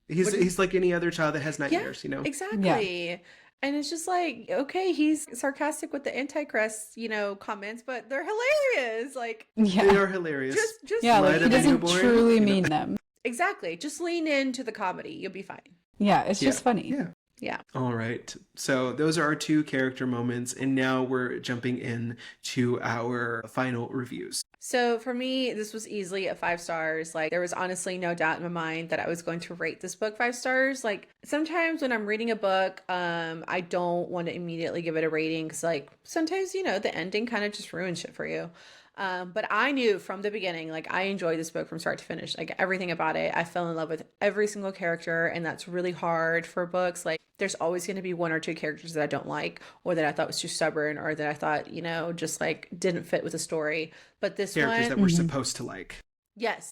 He's like any other child that has nightmares, you know? Exactly. Yeah. And it's just like, okay, he's sarcastic with the Antichrist, you know, comments, but they're hilarious. Like, they are hilarious. Just like he doesn't truly mean them. Exactly. Just lean into the comedy. You'll be fine. Yeah, it's just funny. Yeah. All right. So those are our two character moments, and now we're jumping in to our final reviews. So for me, this was easily a 5 stars. Like, there was honestly no doubt in my mind that I was going to rate this book 5 stars. Like, sometimes when I'm reading a book, I don't want to immediately give it a rating, because like sometimes, you know, the ending kind of just ruins shit for you. But I knew from the beginning, like, I enjoyed this book from start to finish, like everything about it. I fell in love with every single character, and that's really hard for books. Like, there's always going to be 1 or 2 characters that I don't like, or that I thought was too stubborn, or that I thought, you know, just like didn't fit with the story. But this characters that we're supposed to like. Yes.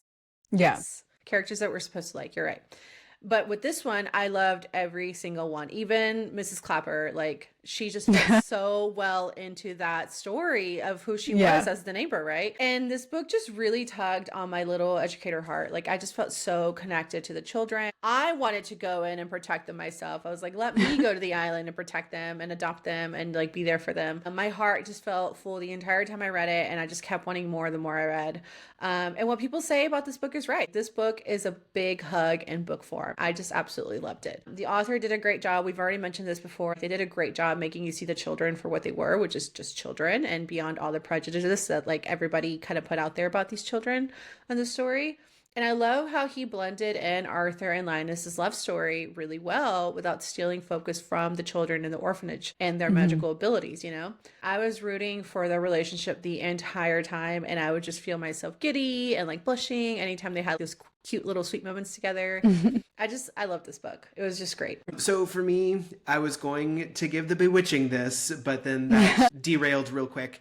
Yeah. Yes. Characters that we're supposed to like. You're right. But with this one, I loved every single one. Even Mrs. Clapper, like, she just fit so well into that story of who she was as the neighbor, right? And this book just really tugged on my little educator heart. Like, I just felt so connected to the children. I wanted to go in and protect them myself. I was like, let me go to the island and protect them and adopt them and like be there for them. And my heart just felt full the entire time I read it, and I just kept wanting more the more I read. And what people say about this book is right. This book is a big hug in book form. I just absolutely loved it. The author did a great job. We've already mentioned this before. They did a great job making you see the children for what they were, which is just children, and beyond all the prejudices that like everybody kind of put out there about these children in the story. And I love how he blended in Arthur and Linus's love story really well without stealing focus from the children in the orphanage and their magical abilities, you know? I was rooting for their relationship the entire time, and I would just feel myself giddy and like blushing anytime they had those cute little sweet moments together. I love this book. It was just great. So for me, I was going to give The Bewitching this, but then that derailed real quick.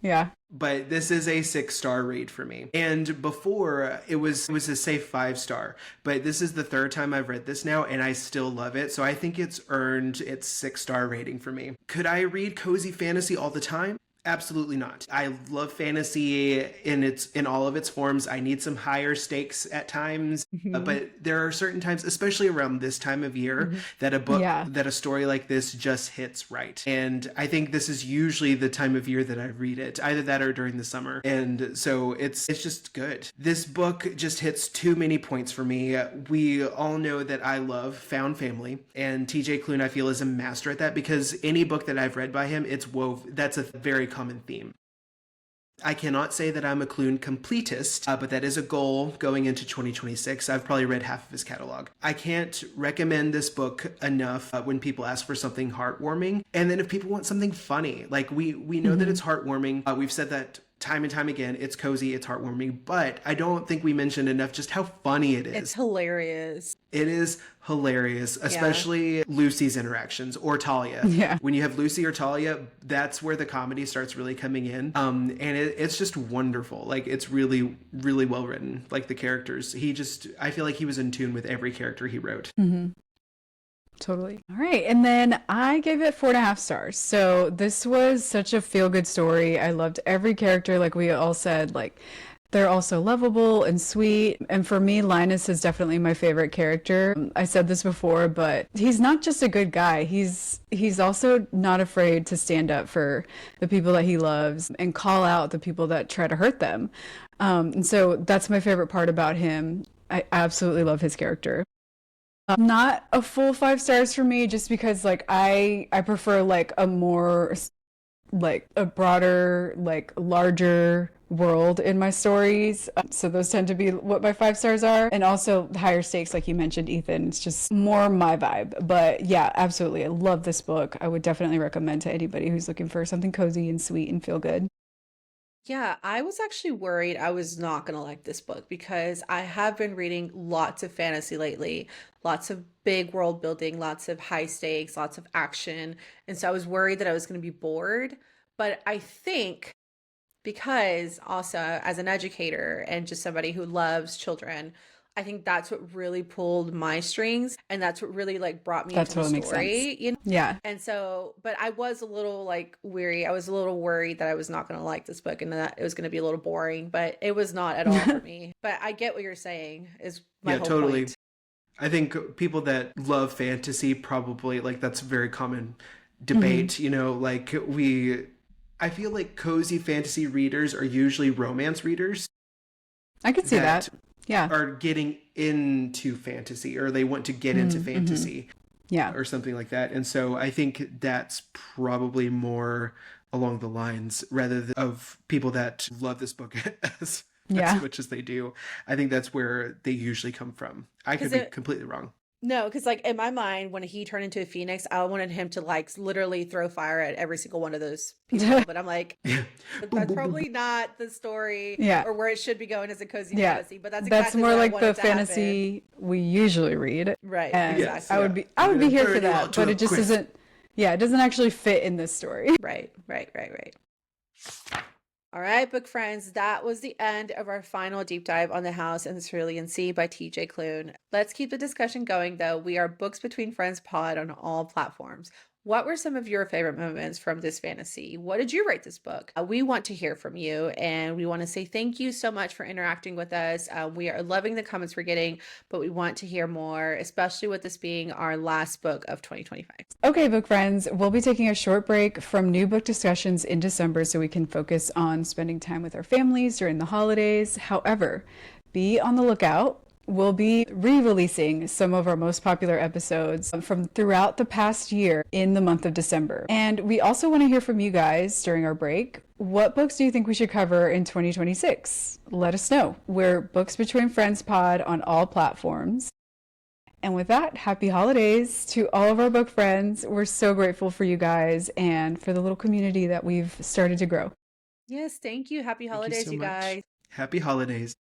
Yeah. But this is a 6-star read for me. And before, it was a safe 5-star. But this is the 3rd time I've read this now, and I still love it. So I think it's earned its 6-star rating for me. Could I read cozy fantasy all the time? Absolutely not. I love fantasy in all of its forms. I need some higher stakes at times, but there are certain times, especially around this time of year, that a story like this just hits right. And I think this is usually the time of year that I read it, either that or during the summer. And so it's just good. This book just hits too many points for me. We all know that I love found family, and TJ Klune, I feel, is a master at that, because any book that I've read by him, that's a very common theme. I cannot say that I'm a Klune completist, but that is a goal going into 2026. I've probably read half of his catalog. I can't recommend this book enough when people ask for something heartwarming. And then if people want something funny, like we know that it's heartwarming. We've said that time and time again. It's cozy, it's heartwarming, but I don't think we mentioned enough just how funny it is. It's hilarious. It is hilarious, especially Lucy's interactions or Talia. Yeah. When you have Lucy or Talia, that's where the comedy starts really coming in. And it's just wonderful. Like, it's really, really well written. Like, the characters, I feel like he was in tune with every character he wrote. Mm-hmm. Totally. All right. And then I gave it 4.5 stars. So this was such a feel-good story. I loved every character. Like we all said, like, they're also lovable and sweet. And for me, Linus is definitely my favorite character. I said this before, but he's not just a good guy. He's also not afraid to stand up for the people that he loves and call out the people that try to hurt them. And so that's my favorite part about him. I absolutely love his character. Not a full 5 stars for me, just because like I prefer like a more like a broader, like larger world in my stories. So those tend to be what my 5 stars are. And also higher stakes, like you mentioned, Ethan. It's just more my vibe. But yeah, absolutely. I love this book. I would definitely recommend to anybody who's looking for something cozy and sweet and feel good. Yeah, I was actually worried I was not going to like this book because I have been reading lots of fantasy lately, lots of big world building, lots of high stakes, lots of action. And so I was worried that I was going to be bored. But I think because also as an educator and just somebody who loves children, I think that's what really pulled my strings, and that's what really like brought me into the story, you know? Yeah. And so, but I was a little like weary. I was a little worried that I was not going to like this book and that it was going to be a little boring, but it was not at all for me. But I get what you're saying is my whole totally. point. I think people that love fantasy probably like that's a very common debate, you know, like I feel like cozy fantasy readers are usually romance readers. I could see that. Yeah. Are getting into fantasy, or they want to get into fantasy. Yeah. Or something like that. And so I think that's probably more along the lines rather than of people that love this book as much as they do. I think that's where they usually come from. I could be completely wrong. No, because like in my mind, when he turned into a phoenix, I wanted him to like literally throw fire at every single one of those people. But I'm like, that's probably not the story or where it should be going as a cozy fantasy. But that's exactly more what like I wanted the fantasy we usually read. Right. And exactly. I would be here for that, but it just isn't. Yeah, it doesn't actually fit in this story. Right. All right, book friends, that was the end of our final deep dive on The House in the Cerulean Sea by TJ Klune. Let's keep the discussion going, though. We are Books Between Friends pod on all platforms. What were some of your favorite moments from this fantasy? What did you rate this book? We want to hear from you, and we want to say thank you so much for interacting with us. We are loving the comments we're getting, but we want to hear more, especially with this being our last book of 2025. Okay, book friends, we'll be taking a short break from new book discussions in December so we can focus on spending time with our families during the holidays. However, be on the lookout. We'll be re-releasing some of our most popular episodes from throughout the past year in the month of December. And we also want to hear from you guys during our break. What books do you think we should cover in 2026? Let us know. We're Books Between Friends pod on all platforms. And with that, happy holidays to all of our book friends. We're so grateful for you guys and for the little community that we've started to grow. Yes, thank you. Happy holidays, so you much. guys. Happy holidays.